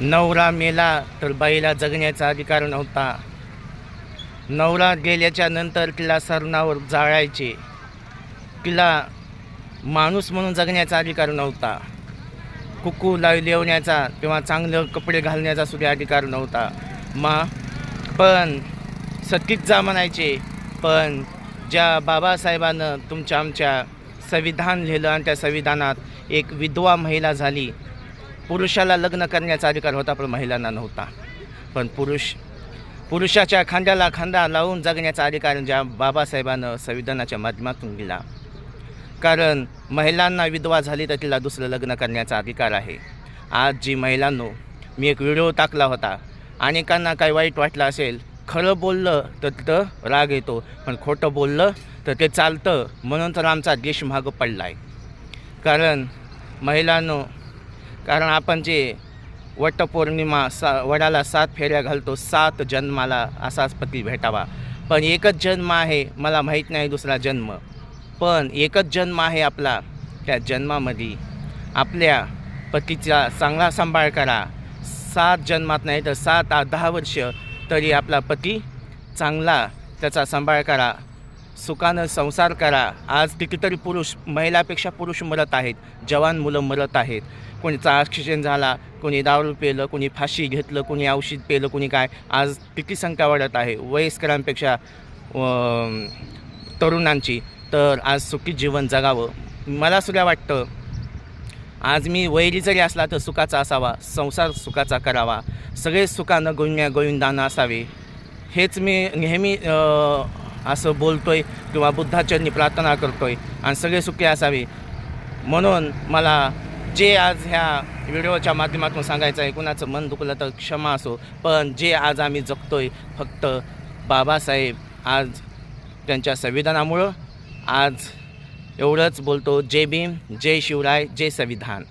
नवरा मेला तर बाईला जगण्याचा अधिकार नव्हता. नवरा गेल्याच्या नंतर तिला सरणावर जाळायचे. तिला माणूस म्हणून जगण्याचा अधिकार नव्हता. कुकू लावण्याचा किंवा चांगले कपडे घालण्याचा सुद्धा अधिकार नव्हता. पण सतीच जा म्हणायचे. पण ज्या बाबासाहेबानं आमच्या संविधान लिहिलं आणि त्या संविधानात एक विधवा महिला झाली. पुरुषाला लग्न करण्याचा अधिकार होता पण महिलांना नव्हता. पण पुरुषाच्या खांद्याला खांदा लावून जगण्याचा अधिकार ज्या बाबासाहेबानं संविधानाच्या माध्यमातून दिला. कारण महिलांना विधवा झाली तर तिला दुसरं लग्न करण्याचा अधिकार आहे. आज जी महिलांनो, मी एक व्हिडिओ टाकला होता. अनेकांना काही वाईट वाटलं असेल. खरं बोललं तर तिथं राग येतो, पण खोटं बोललं तर ते चालतं. म्हणून तर आमचा देश मागं पडला आहे. कारण महिलांनो, कारण आपण जे वटपौर्णिमा वडाला 7 फेऱ्या घालतो, 7 जन्माला असाच पती भेटावा. पण एकच जन्म आहे, मला माहीत नाही दुसरा जन्म. पण एकच जन्म आहे आपला. त्या जन्मामध्ये आपल्या पतीचा चांगला सांभाळ करा. 7 जन्मात नाही तर 7-10 वर्ष तरी आपला पती चांगला त्याचा सांभाळ करा. सुखानं संसार करा. आज कितीतरी महिलापेक्षा पुरुष मरत आहेत. जवान मुलं मरत आहेत. कोणीचा ॲक्सिडेंट झाला, कोणी दारू पेलं, कोणी फाशी घेतलं, कोणी औषध पेलं, कोणी काय. आज किती संख्या वाढत आहे वयस्करांपेक्षा तरुणांची. तर आज सुखी जीवन जगावं. मला सुद्धा वाटतं आज मी वैरी जरी असला तर सुखाचा असावा, संसार सुखाचा करावा, सगळे सुखानं गोविंदानं असावे. हेच मी नेहमी असं बोलतोय किंवा बुद्धाचरणी प्रार्थना करतोय आणि सगळे सुखी असावे. म्हणून मला जे आज ह्या व्हिडिओच्या माध्यमातून सांगायचं आहे, कुणाचं मन दुखलं तर क्षमा असो. पण जे आज आम्ही जगतोय फक्त बाबासाहेब आज त्यांच्या संविधानामुळं. आज एवढंच बोलतो. जय भीम, जय शिवराय, जय संविधान.